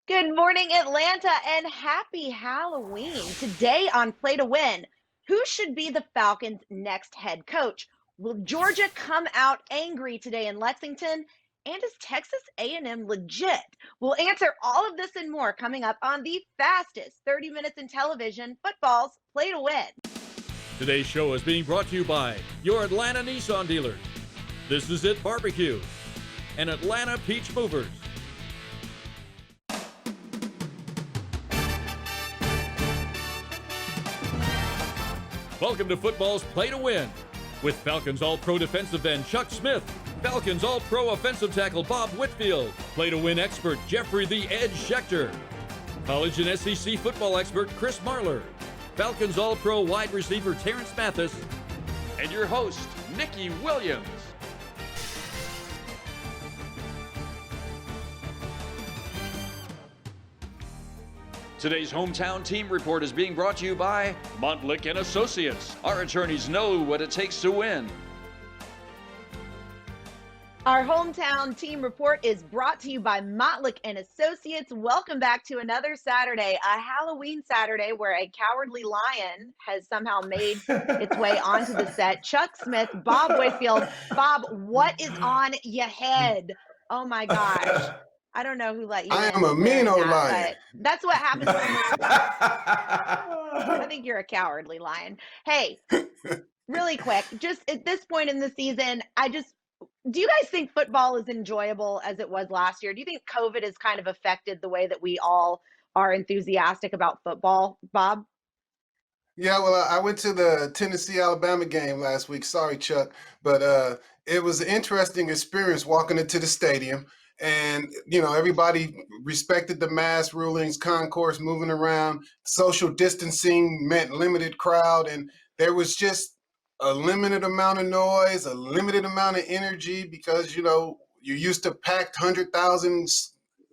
Good morning, Atlanta, and happy Halloween. Today on Play to Win, who should be the Falcons' next head coach? Will Georgia come out angry today in Lexington? And is Texas A&M legit? We'll answer all of this and more coming up on the fastest 30 minutes in television, football's Play to Win. Today's show is being brought to you by your Atlanta Nissan dealers. This is It Barbecue and Atlanta Peach Movers. Welcome to football's Play to Win with Falcons All-Pro defensive end Chuck Smith, Falcons All-Pro offensive tackle Bob Whitfield, Play to Win expert Jeffrey the Edge Schechter, college and SEC football expert Chris Marler, Falcons All-Pro wide receiver Terrence Mathis, and your host, Nikki Williams. Today's hometown team report is being brought to you by Montlick & Associates. Our attorneys know what it takes to win. Our hometown team report is brought to you by Montlick & Associates. Welcome back to another Saturday, a Halloween Saturday where a cowardly lion has somehow made its way onto the set. Chuck Smith, Bob Whitfield. Bob, what is on your head? Oh my gosh. I don't know who let you I in am a mean old lion. That's what happens when I think you're a cowardly lion. Hey, really quick, just at this point in the season, do you guys think football is enjoyable as it was last year? Do you think COVID has kind of affected the way that we all are enthusiastic about football, Bob? Yeah, well, I went to the Tennessee-Alabama game last week. Sorry, Chuck, but it was an interesting experience walking into the stadium. And, everybody respected the mask rulings, concourse moving around, social distancing meant limited crowd. And there was just a limited amount of noise, a limited amount of energy because, you're used to packed 100,000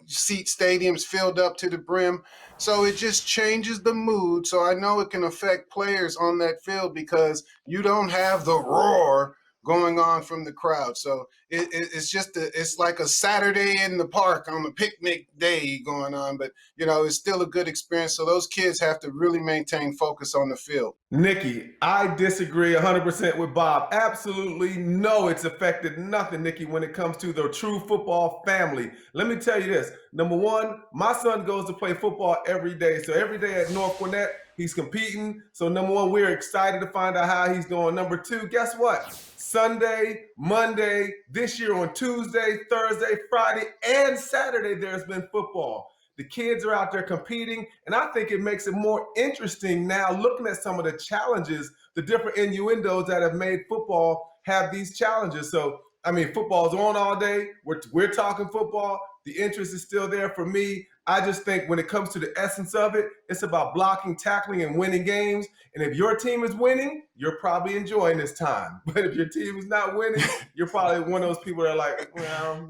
seat stadiums filled up to the brim. So it just changes the mood. So I know it can affect players on that field because you don't have the roar going on from the crowd. So it's like a Saturday in the park on a picnic day going on, but it's still a good experience. So those kids have to really maintain focus on the field. Nikki, I disagree 100% with Bob. Absolutely no, it's affected nothing, Nikki, when it comes to the true football family. Let me tell you this. Number one, my son goes to play football every day. So every day at North Gwinnett, he's competing. So number one, we're excited to find out how he's doing. Number two, guess what? Sunday, Monday, this year on Tuesday, Thursday, Friday, and Saturday, there's been football. The kids are out there competing, and I think it makes it more interesting now looking at some of the challenges, the different innuendos that have made football have these challenges. So, football's on all day. We're talking football. The interest is still there for me. I just think when it comes to the essence of it, it's about blocking, tackling, and winning games. And if your team is winning, you're probably enjoying this time. But if your team is not winning, you're probably one of those people that are like, well,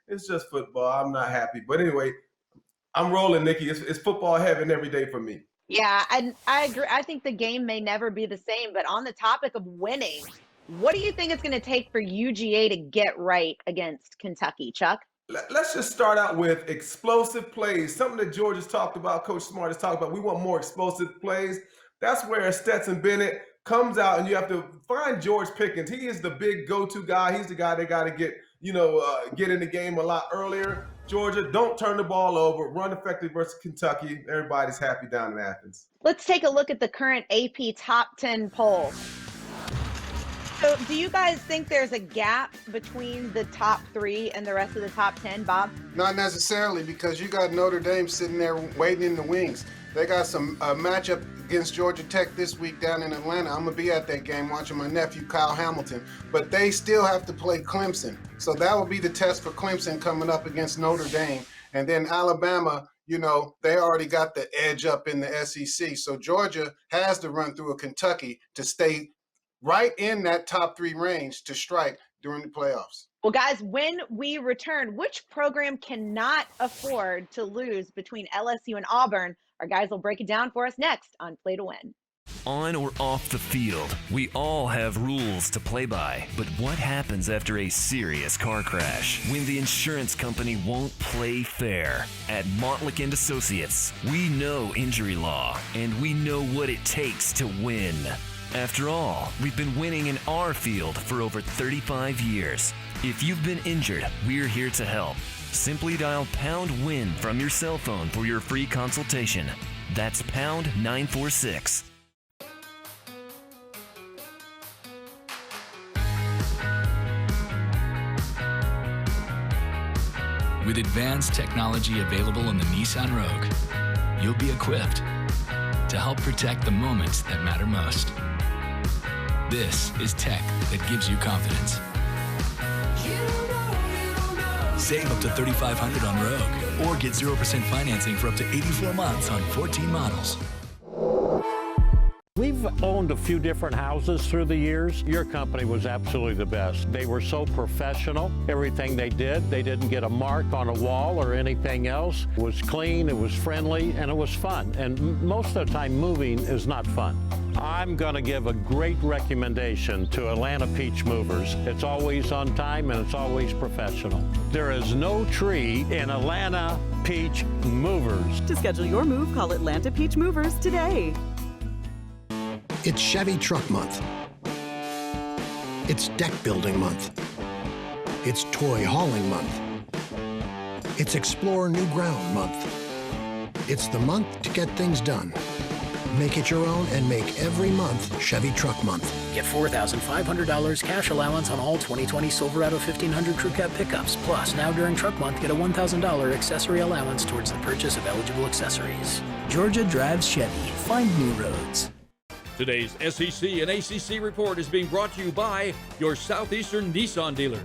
it's just football. I'm not happy. But anyway, I'm rolling, Nikki. It's football heaven every day for me. Yeah, and I agree. I think the game may never be the same. But on the topic of winning, what do you think it's going to take for UGA to get right against Kentucky, Chuck? Let's just start out with explosive plays. Something that George has talked about, Coach Smart has talked about. We want more explosive plays. That's where Stetson Bennett comes out, and you have to find George Pickens. He is the big go-to guy. He's the guy they got to get in the game a lot earlier. Georgia, don't turn the ball over. Run effective versus Kentucky. Everybody's happy down in Athens. Let's take a look at the current AP Top 10 poll. So do you guys think there's a gap between the top 3 and the rest of the top 10, Bob? Not necessarily, because you got Notre Dame sitting there waiting in the wings. They got some matchup against Georgia Tech this week down in Atlanta. I'm going to be at that game watching my nephew, Kyle Hamilton. But they still have to play Clemson. So that will be the test for Clemson coming up against Notre Dame. And then Alabama, they already got the edge up in the SEC. So Georgia has to run through a Kentucky to stay right in that top 3 range to strike during the playoffs. Well, guys, when we return, which program cannot afford to lose between LSU and Auburn? Our guys will break it down for us next on Play to Win. On or off the field, we all have rules to play by. But what happens after a serious car crash? When the insurance company won't play fair? At Montlick & Associates, we know injury law, and we know what it takes to win. After all, we've been winning in our field for over 35 years. If you've been injured, we're here to help. Simply dial #WIN from your cell phone for your free consultation. That's #946. With advanced technology available on the Nissan Rogue, you'll be equipped to help protect the moments that matter most. This is tech that gives you confidence. Save up to $3,500 on Rogue, or get 0% financing for up to 84 months on 14 models. We've owned a few different houses through the years. Your company was absolutely the best. They were so professional. Everything they didn't get a mark on a wall or anything else. It was clean, it was friendly, and it was fun. And most of the time, moving is not fun. I'm going to give a great recommendation to Atlanta Peach Movers. It's always on time and it's always professional. There is no tree in Atlanta Peach Movers. To schedule your move, call Atlanta Peach Movers today. It's Chevy Truck Month. It's Deck Building Month. It's Toy Hauling Month. It's Explore New Ground Month. It's the month to get things done. Make it your own and make every month Chevy Truck Month. Get $4,500 cash allowance on all 2020 Silverado 1500 Crew Cab pickups. Plus, now during Truck Month, get a $1,000 accessory allowance towards the purchase of eligible accessories. Georgia drives Chevy. Find new roads. Today's SEC and ACC report is being brought to you by your Southeastern Nissan dealer.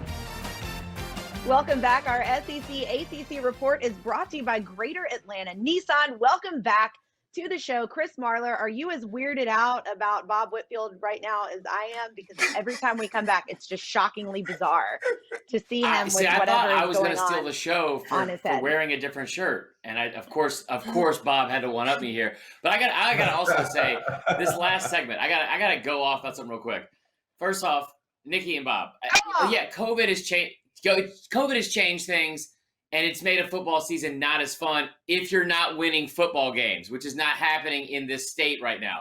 Welcome back. Our SEC ACC report is brought to you by Greater Atlanta Nissan. Welcome back to the show. Chris Marlar, are you as weirded out about Bob Whitfield right now as I am? Because every time we come back, it's just shockingly bizarre to see him with whatever I thought I was going going to steal the show for wearing a different shirt, and of course, Bob had to one up me here. But I got to also say this last segment. I got to go off on something real quick. First off, Nikki and Bob, yeah, COVID has changed things. And it's made a football season not as fun if you're not winning football games, which is not happening in this state right now.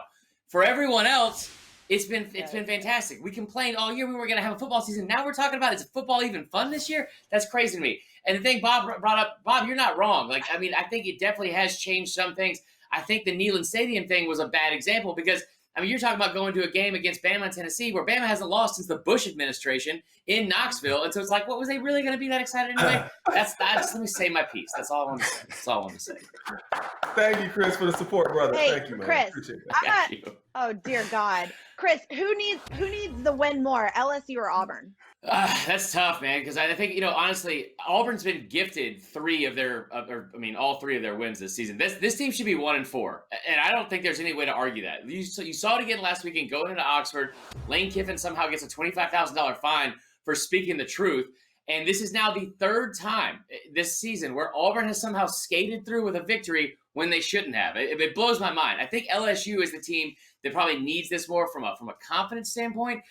For everyone else, it's been fantastic. We complained all year we were going to have a football season. Now we're talking about, is football even fun this year? That's crazy to me. And the thing Bob brought up, Bob, you're not wrong. I think it definitely has changed some things. I think the Neyland Stadium thing was a bad example because, you're talking about going to a game against Bama and Tennessee where Bama hasn't lost since the Bush administration in Knoxville. And so it's like, what was they really going to be that excited anyway? Let me say my piece. That's all I want to say. That's all I want to say. Thank you, Chris, for the support, brother. Hey, Thank you, man. Chris, Appreciate that. Oh, dear God. Chris, who needs the win more, LSU or Auburn? That's tough, man, because I think, honestly, Auburn's been gifted all three of their wins this season. This team should be 1-4, and I don't think there's any way to argue that. You saw it again last weekend going into Oxford. Lane Kiffin somehow gets a $25,000 fine for speaking the truth, and this is now the third time this season where Auburn has somehow skated through with a victory when they shouldn't have. It blows my mind. I think LSU is the team that probably needs this more from a confidence standpoint.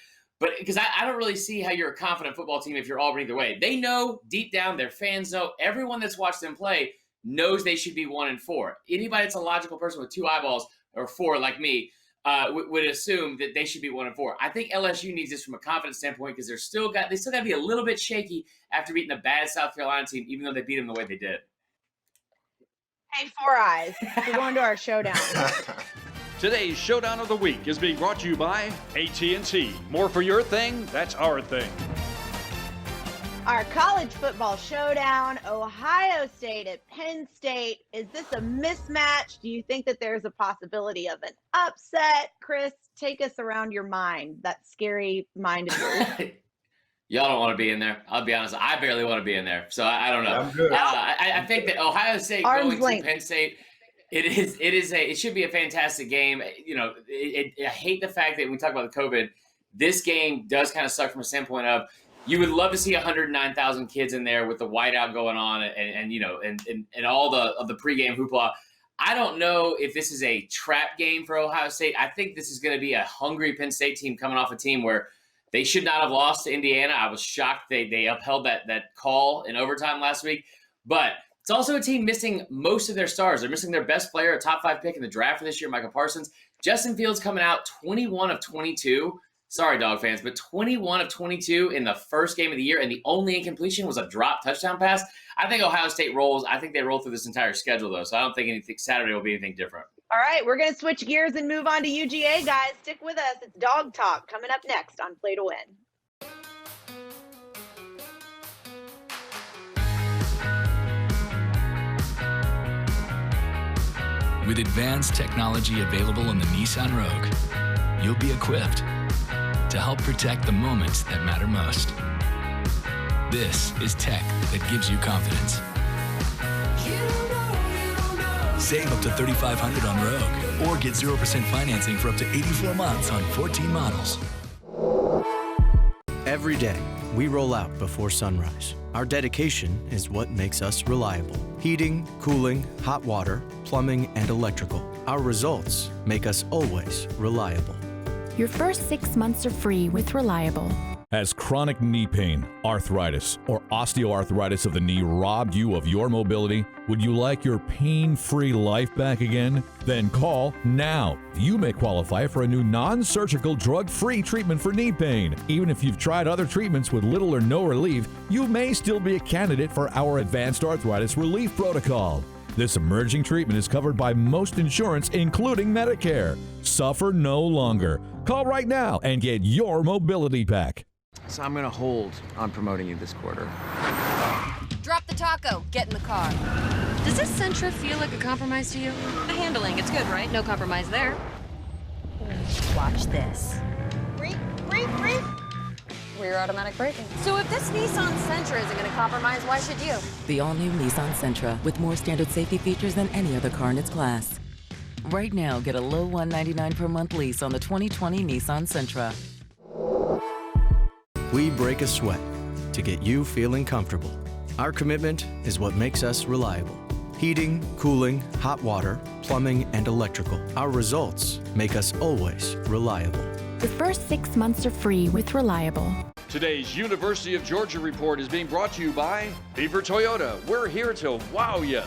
But because I don't really see how you're a confident football team if you're Auburn either way. They know deep down, their fans know, everyone that's watched them play knows they should be 1-4. Anybody that's a logical person with two eyeballs or four like me would assume that they should be 1-4. I think LSU needs this from a confidence standpoint because they still got to be a little bit shaky after beating a bad South Carolina team, even though they beat them the way they did. Hey, Four Eyes, we're going to our showdown. Today's Showdown of the Week is being brought to you by AT&T. More for your thing, that's our thing. Our college football showdown, Ohio State at Penn State. Is this a mismatch? Do you think that there's a possibility of an upset? Chris, take us around your mind, that scary mind of yours. Y'all don't want to be in there. I'll be honest. I barely want to be in there. So I don't know. I'm good. I think that Ohio State going to Penn State, it should be a fantastic game. I hate the fact that we talk about the COVID. This game does kind of suck from a standpoint of you would love to see 109,000 kids in there with the whiteout going on and all the pregame hoopla. I don't know if this is a trap game for Ohio State. I think this is going to be a hungry Penn State team coming off a team where they should not have lost to Indiana. I was shocked they upheld that call in overtime last week. But it's also a team missing most of their stars. They're missing their best player, a top 5 pick in the draft for this year, Michael Parsons. Justin Fields coming out 21 of 22. Sorry, dog fans, but 21 of 22 in the first game of the year, and the only incompletion was a drop touchdown pass. I think Ohio State rolls. I think they roll through this entire schedule, though, so I don't think Saturday will be anything different. All right, we're going to switch gears and move on to UGA, guys. Stick with us. It's Dog Talk coming up next on Play to Win. With advanced technology available in the Nissan Rogue, you'll be equipped to help protect the moments that matter most. This is tech that gives you confidence. Save up to $3,500 on Rogue, or get 0% financing for up to 84 months on 14 models. Every day, we roll out before sunrise. Our dedication is what makes us reliable. Heating, cooling, hot water, plumbing, and electrical. Our results make us always reliable. Your first 6 months are free with Reliable. Has chronic knee pain, arthritis, or osteoarthritis of the knee robbed you of your mobility? Would you like your pain-free life back again? Then call now. You may qualify for a new non-surgical, drug-free treatment for knee pain. Even if you've tried other treatments with little or no relief, you may still be a candidate for our Advanced Arthritis Relief Protocol. This emerging treatment is covered by most insurance, including Medicare. Suffer no longer. Call right now and get your mobility back. So I'm going to hold on promoting you this quarter. Drop the taco. Get in the car. Does this Sentra feel like a compromise to you? The handling, it's good, right? No compromise there. Watch this. Brake. Rear automatic braking. So if this Nissan Sentra isn't going to compromise, why should you? The all-new Nissan Sentra, with more standard safety features than any other car in its class. Right now, get a low $199 per month lease on the 2020 Nissan Sentra. We break a sweat to get you feeling comfortable. Our commitment is what makes us reliable. Heating, cooling, hot water, plumbing, and electrical. Our results make us always reliable. The first 6 months are free with Reliable. Today's University of Georgia Report is being brought to you by Beaver Toyota. We're here to wow you.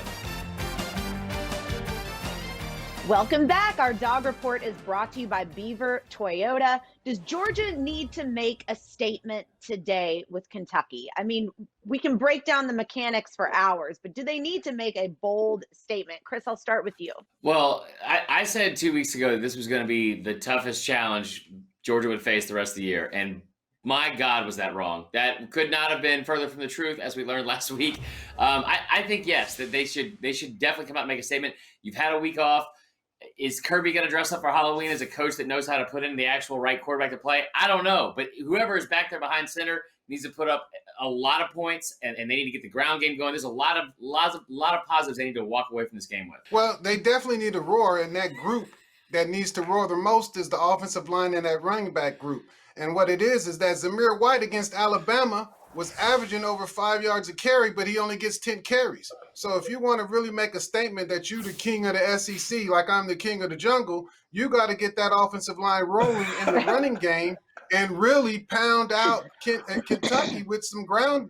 Welcome back. Our Dog Report is brought to you by Beaver Toyota. Does Georgia need to make a statement today with Kentucky? I mean, we can break down the mechanics for hours, but do they need to make a bold statement? Chris, I'll start with you. Well, I said 2 weeks ago that this was going to be the toughest challenge Georgia would face the rest of the year. And my God, was that wrong. That could not have been further from the truth, as we learned last week. I think, yes, that they should definitely come out and make a statement. You've had a week off. Is Kirby going to dress up for Halloween as a coach that knows how to put in the actual right quarterback to play? I don't know. But whoever is back there behind center needs to put up a lot of points, and they need to get the ground game going. There's a lot of positives they need to walk away from this game with. Well, they definitely need to roar, and that group that needs to roar the most is the offensive line and that running back group. And what it is that Zamir White against Alabama was averaging over 5 yards a carry, but he only gets 10 carries. So if you want to really make a statement that you're the king of the SEC, like I'm the king of the jungle, you got to get that offensive line rolling in the running game and really pound out Kentucky with some ground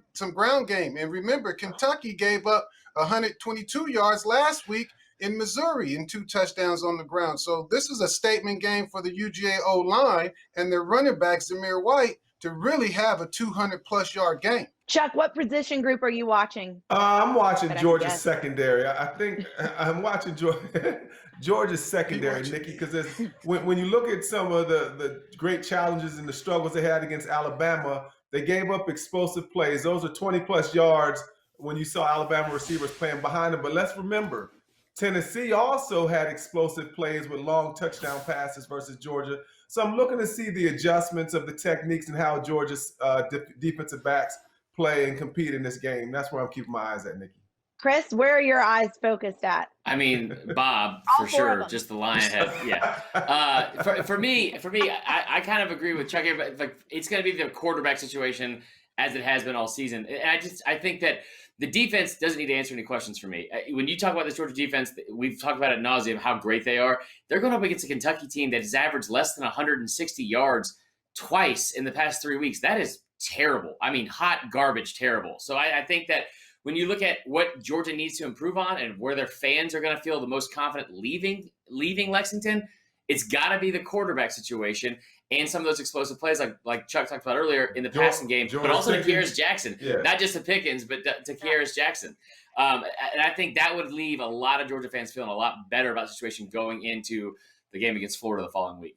game. And remember, Kentucky gave up 122 yards last week in Missouri and 2 touchdowns on the ground. So this is a statement game for the UGA O-line and their running back, Zamir White, to really have a 200-plus yard game. Chuck, what position group are you watching? I'm watching Georgia's secondary. I think I'm watching Georgia's secondary, Nikki, because when you look at some of the great challenges and the struggles they had against Alabama, they gave up explosive plays. Those are 20-plus yards when you saw Alabama receivers playing behind them. But let's remember, Tennessee also had explosive plays with long touchdown passes versus Georgia. So I'm looking to see the adjustments of the techniques and how Georgia's defensive backs play and compete in this game. That's where I'm keeping my eyes at, Nikki. Chris, where are your eyes focused at? I mean, Bob, for sure, just the line ahead. Yeah. For me, I kind of agree with Chuck here, but like it's going to be the quarterback situation as it has been all season. And I think that The defense doesn't need to answer any questions for me. When you talk about this Georgia defense, we've talked about it ad nauseum how great they are. They're going up against a Kentucky team that has averaged less than 160 yards twice in the past 3 weeks. That is terrible. I mean, hot garbage terrible. So I think that when you look at what Georgia needs to improve on and where their fans are going to feel the most confident leaving Lexington, it's got to be the quarterback situation and some of those explosive plays like Chuck talked about earlier in the passing game, but also to Kearis Jackson. Yeah. Not just to Pickens, but to Kearis Jackson. And I think that would leave a lot of Georgia fans feeling a lot better about the situation going into the game against Florida the following week.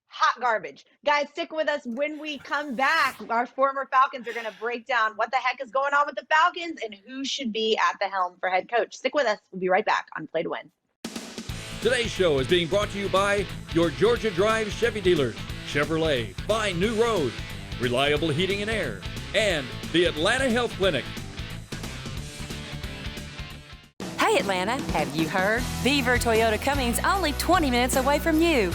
Hot garbage. Guys, stick with us. When we come back, our former Falcons are going to break down what the heck is going on with the Falcons and who should be at the helm for head coach. Stick with us. We'll be right back on Play to Win. Today's show is being brought to you by your Georgia Drive Chevy dealers, Chevrolet, find new roads, reliable heating and air, and the Atlanta Health Clinic. Hey Atlanta, have you heard? Beaver Toyota Cummings only 20 minutes away from you.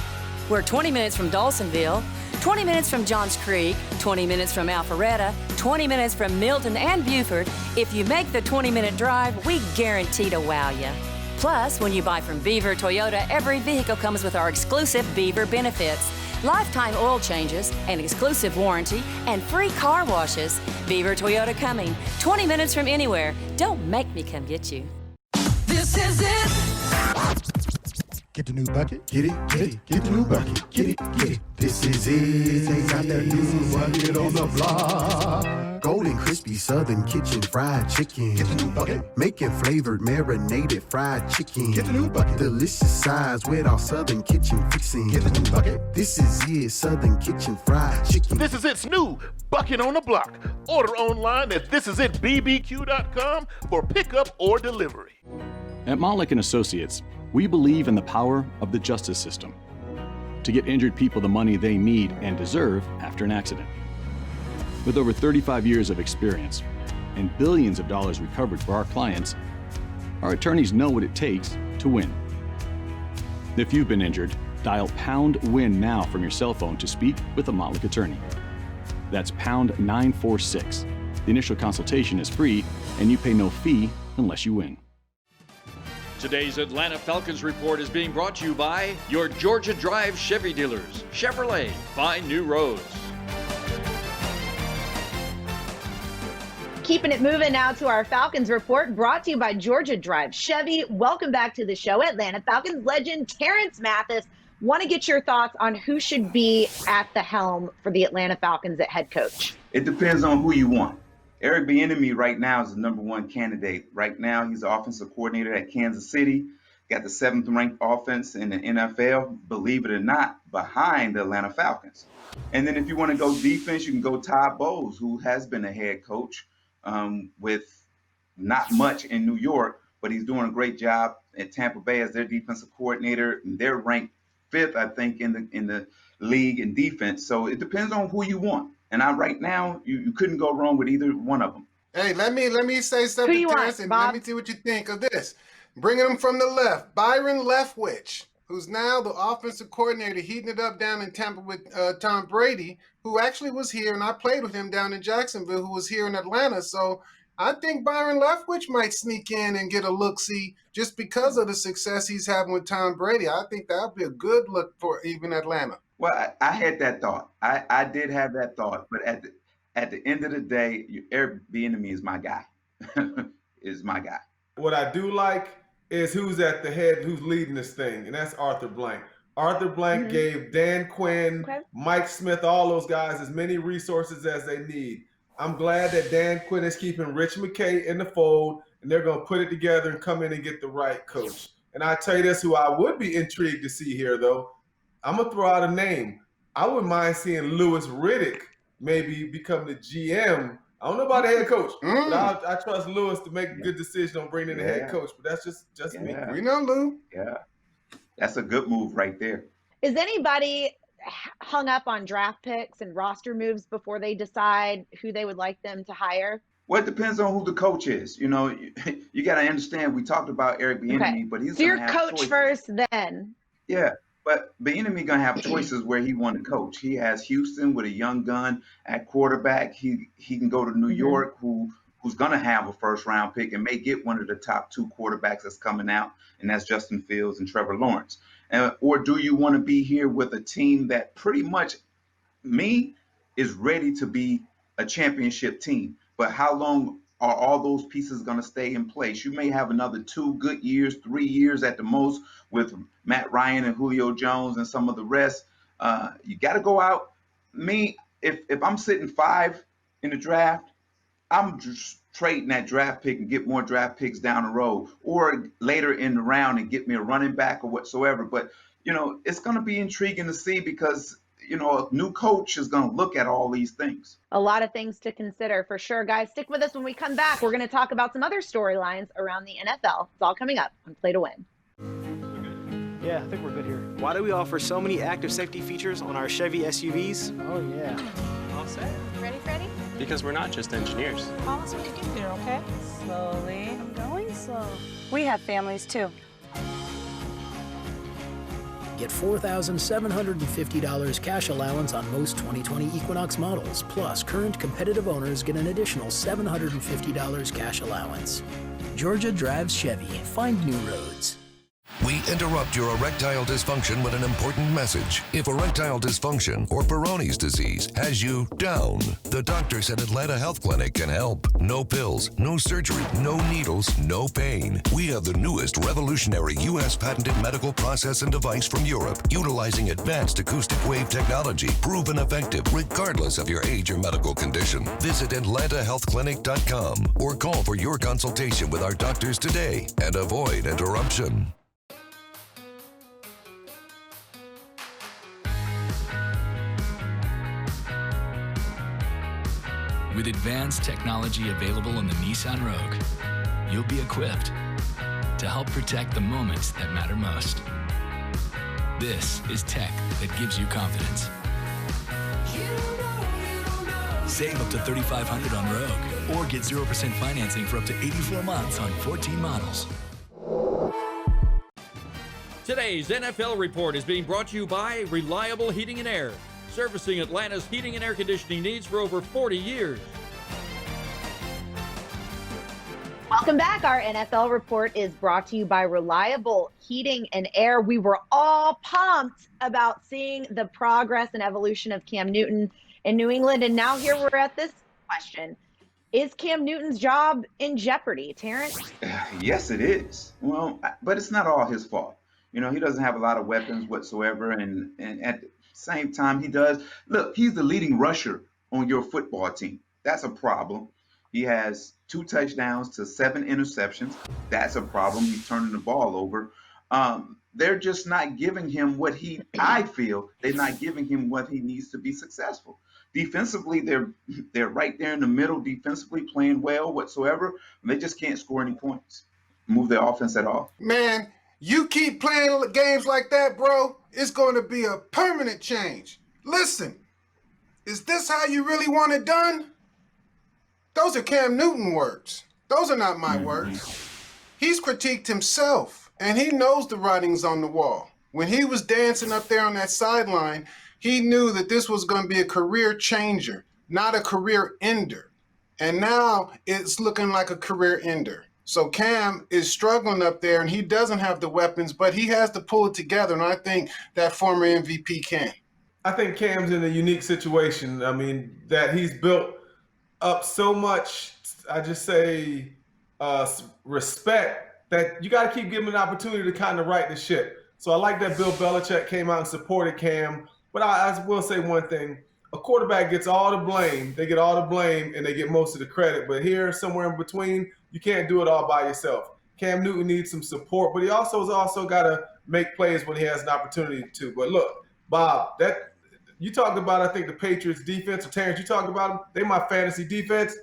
We're 20 minutes from Dawsonville, 20 minutes from Johns Creek, 20 minutes from Alpharetta, 20 minutes from Milton and Buford. If you make the 20-minute drive, we guarantee to wow you. Plus, when you buy from Beaver Toyota, every vehicle comes with our exclusive Beaver benefits. Lifetime oil changes, an exclusive warranty, and free car washes. Beaver Toyota Cumming, 20 minutes from anywhere. Don't make me come get you. This is it. Get the new bucket, get it, get the new bucket, get it. This is it, they got that new bucket on the block. Golden crispy Southern Kitchen fried chicken. Get the new bucket. Making flavored marinated fried chicken. Get the new bucket. Delicious size with our Southern Kitchen fixing. Get the new bucket. This is it, Southern Kitchen fried chicken. This is its new bucket on the block. Order online at thisisitbbq.com for pickup or delivery. At Montlick & Associates, we believe in the power of the justice system to get injured people the money they need and deserve after an accident. With over 35 years of experience and billions of dollars recovered for our clients, our attorneys know what it takes to win. If you've been injured, dial #WIN now from your cell phone to speak with a Montlick attorney. That's #946. The initial consultation is free and you pay no fee unless you win. Today's Atlanta Falcons report is being brought to you by your Georgia Drive Chevy dealers, Chevrolet, find new roads. Keeping it moving now to our Falcons report, brought to you by Georgia Drive Chevy. Welcome back to the show. Atlanta Falcons legend Terrence Mathis. Want to get your thoughts on who should be at the helm for the Atlanta Falcons at head coach? It depends on who you want. Eric Bieniemy right now is the #1 candidate. Right now, he's the offensive coordinator at Kansas City. Got the 7th ranked offense in the NFL, believe it or not, behind the Atlanta Falcons. And then if you want to go defense, you can go Todd Bowles, who has been a head coach with not much in New York, but he's doing a great job at Tampa Bay as their defensive coordinator. And they're ranked 5th, I think, in the league in defense. So it depends on who you want. And right now, you couldn't go wrong with either one of them. Hey, let me say something, Terrence, and let me see what you think of this. Bringing them from the left, Byron Leftwich, who's now the offensive coordinator, heating it up down in Tampa with Tom Brady, who actually was here, and I played with him down in Jacksonville, who was here in Atlanta. So I think Byron Leftwich might sneak in and get a look-see just because of the success he's having with Tom Brady. I think that would be a good look for even Atlanta. Well, I had that thought. I did have that thought, but at the end of the day, Eric Bieniemy is my guy. Is my guy. What I do like is who's at the head, who's leading this thing, and that's Arthur Blank. Arthur Blank gave Dan Quinn, Mike Smith, all those guys as many resources as they need. I'm glad that Dan Quinn is keeping Rich McKay in the fold, and they're going to put it together and come in and get the right coach. And I tell you this, who I would be intrigued to see here, though, I'm going to throw out a name. I wouldn't mind seeing Louis Riddick maybe become the GM. I don't know about the head coach, but I trust Louis to make a good decision on bringing in the head coach. But that's just me. We know, Lou. Yeah, that's a good move right there. Is anybody hung up on draft picks and roster moves before they decide who they would like them to hire? Well, it depends on who the coach is. You know, you got to understand. We talked about Eric Bieniemy, but he's so your have coach choices. first, then. Yeah. But Bieniemy gonna have choices where he want to coach. He has Houston with a young gun at quarterback. He can go to New York, who who's going to have a first round pick and may get one of the top two quarterbacks that's coming out, and that's Justin Fields and Trevor Lawrence? Or do you want to be here with a team that pretty much is ready to be a championship team? But how long are all those pieces going to stay in place? You may have another 2 good years, 3 years at the most with Matt Ryan and Julio Jones and some of the rest. You got to go out. If I'm sitting 5 in the draft, I'm just trading that draft pick and get more draft picks down the road, or later in the round and get me a running back or whatsoever. But it's going to be intriguing to see, because a new coach is going to look at all these things. A lot of things to consider for sure. Guys, stick with us. When we come back, we're going to talk about some other storylines around the NFL. It's all coming up on Play to Win. Yeah, I think we're good here. Why do we offer so many active safety features on our Chevy SUVs? Oh, yeah. All set. Ready, Freddie? Because we're not just engineers. Promise when you get there, okay? Slowly. I'm going slow. We have families, too. Get $4,750 cash allowance on most 2020 Equinox models, plus current competitive owners get an additional $750 cash allowance. Georgia drives Chevy. Find new roads. We interrupt your erectile dysfunction with an important message. If erectile dysfunction or Peyronie's disease has you down, the doctors at Atlanta Health Clinic can help. No pills, no surgery, no needles, no pain. We have the newest revolutionary U.S. patented medical process and device from Europe, utilizing advanced acoustic wave technology, proven effective regardless of your age or medical condition. Visit AtlantaHealthClinic.com or call for your consultation with our doctors today and avoid interruption. With advanced technology available on the Nissan Rogue, you'll be equipped to help protect the moments that matter most. This is tech that gives you confidence. Save up to $3,500 on Rogue, or get 0% financing for up to 84 months on 14 models. Today's NFL Report is being brought to you by Reliable Heating and Air, servicing Atlanta's heating and air conditioning needs for over 40 years. Welcome back. Our NFL Report is brought to you by Reliable Heating and Air. We were all pumped about seeing the progress and evolution of Cam Newton in New England, and now here we're at this question. Is Cam Newton's job in jeopardy, Terrence? Yes, it is. Well, but it's not all his fault. He doesn't have a lot of weapons whatsoever, and at the same time, he does. Look, he's the leading rusher on your football team. That's a problem. He has 2 touchdowns to 7 interceptions. That's a problem. He's turning the ball over. They're just not giving him I feel they're not giving him what he needs to be successful. Defensively, they're right there in the middle, defensively playing well whatsoever. They just can't score any points, move their offense at all. Man, you keep playing games like that, bro, it's going to be a permanent change. Listen, is this how you really want it done? Those are Cam Newton words. Those are not my words. He's critiqued himself, and he knows the writing's on the wall. When he was dancing up there on that sideline, he knew that this was going to be a career changer, not a career ender. And now it's looking like a career ender. So Cam is struggling up there, and he doesn't have the weapons, but he has to pull it together, and I think that former MVP can. I think Cam's in a unique situation. I mean, that he's built up so much, I just say, respect, that you got to keep giving him an opportunity to kind of right the ship. So I like that Bill Belichick came out and supported Cam. But I will say one thing. A quarterback gets all the blame. They get all the blame, and they get most of the credit. But here, somewhere in between, you can't do it all by yourself. Cam Newton needs some support, but he has also got to make plays when he has an opportunity to. But look, Bob, that you talked about, I think, the Patriots defense, or Terrence, you talked about them. They my fantasy defense.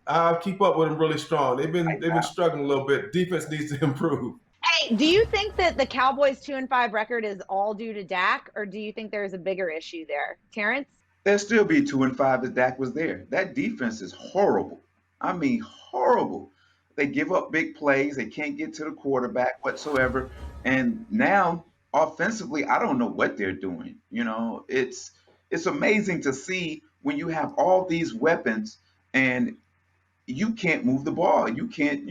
I'll keep up with them really strong. They've been struggling a little bit. Defense needs to improve. Hey, do you think that the Cowboys' 2-5 record is all due to Dak, or do you think there's a bigger issue there, Terrence? There'll still be 2-5 if Dak was there. That defense is horrible. I mean, horrible. They give up big plays. They can't get to the quarterback whatsoever. And now, offensively, I don't know what they're doing. It's amazing to see when you have all these weapons and you can't move the ball. You can't,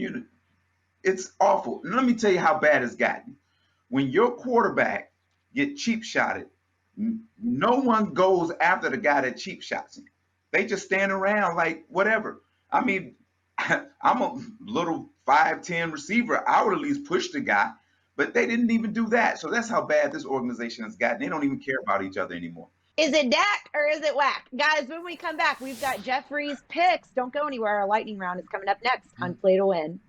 it's awful. Let me tell you how bad it's gotten. When your quarterback get cheap shotted, no one goes after the guy that cheap shots him. They just stand around like whatever. I mean, I'm a little 5'10" receiver. I would at least push the guy, but they didn't even do that. So that's how bad this organization has gotten. They don't even care about each other anymore. Is it Dak or is it whack? Guys, when we come back, we've got Jeffrey's picks. Don't go anywhere. Our lightning round is coming up next on Play to Win.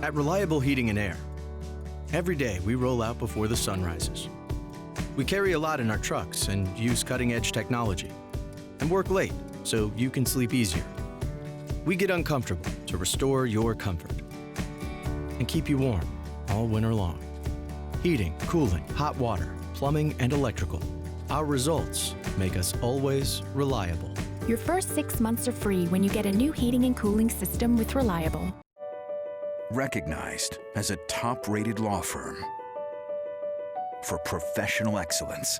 At Reliable Heating and Air, every day we roll out before the sun rises. We carry a lot in our trucks and use cutting-edge technology and work late so you can sleep easier. We get uncomfortable to restore your comfort and keep you warm all winter long. Heating, cooling, hot water, plumbing, and electrical. Our results make us always reliable. Your first 6 months are free when you get a new heating and cooling system with Reliable. Recognized as a top-rated law firm for professional excellence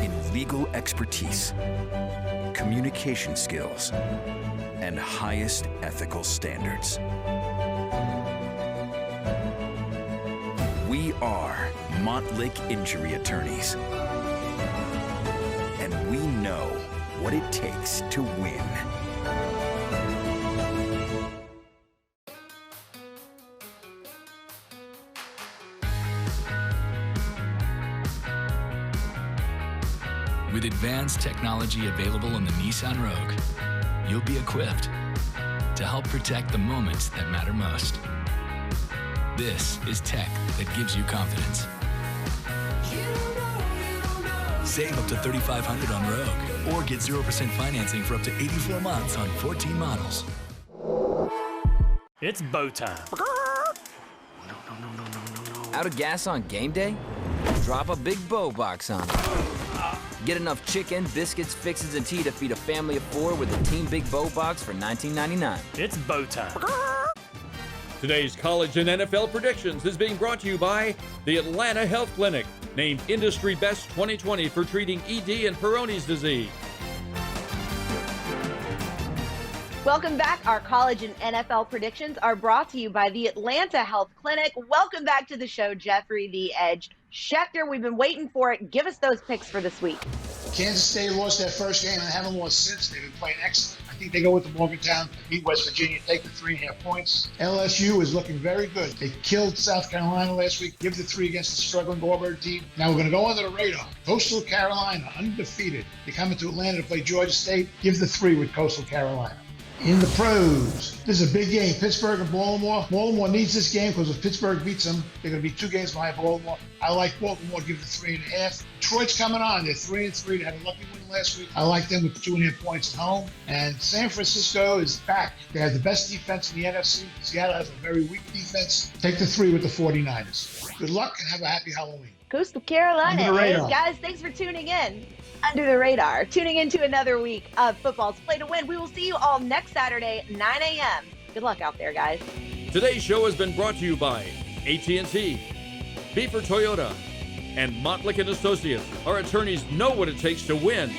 in legal expertise, communication skills, and highest ethical standards. We are Montlick Injury Attorneys, and we know what it takes to win. With advanced technology available in the Nissan Rogue, you'll be equipped to help protect the moments that matter most. This is tech that gives you confidence. Save up to $3,500 on Rogue, or get 0% financing for up to 84 months on 14 models. It's bow time. Out of gas on game day? Drop a big bow box on it. Get enough chicken, biscuits, fixins, and tea to feed a family of 4 with the Team Big Bow Box for $19.99. It's bow time. Today's college and NFL predictions is being brought to you by the Atlanta Health Clinic, named Industry Best 2020 for treating ED and Peyronie's disease. Welcome back. Our college and NFL predictions are brought to you by the Atlanta Health Clinic. Welcome back to the show, Jeffrey the Edge Schechter. We've been waiting for it. Give us those picks for this week. Kansas State lost their first game and haven't lost since. They've been playing excellent. I think they go with the Morgantown, beat West Virginia, take the 3.5 points. LSU is looking very good. They killed South Carolina last week. Give the 3 against the struggling Auburn team. Now we're going to go under the radar. Coastal Carolina, undefeated. They're coming to Atlanta to play Georgia State. Give the 3 with Coastal Carolina. In the pros, this is a big game. Pittsburgh and Baltimore. Baltimore needs this game because if Pittsburgh beats them, they're going to be 2 games behind Baltimore. I like Baltimore. Give the 3.5. Detroit's coming on. They're 3-3. They had a lucky win last week. I like them with 2.5 points at home. And San Francisco is back. They have the best defense in the NFC. Seattle has a very weak defense. Take the 3 with the 49ers. Good luck and have a happy Halloween. Coastal Carolina. Under the radar. Guys, thanks for tuning in. Under the radar, tuning into another week of Football's Play to Win. We will see you all next Saturday, 9 a.m. Good luck out there, guys. Today's show has been brought to you by AT&T, Beaver Toyota, and Montlick & Associates. Our attorneys know what it takes to win.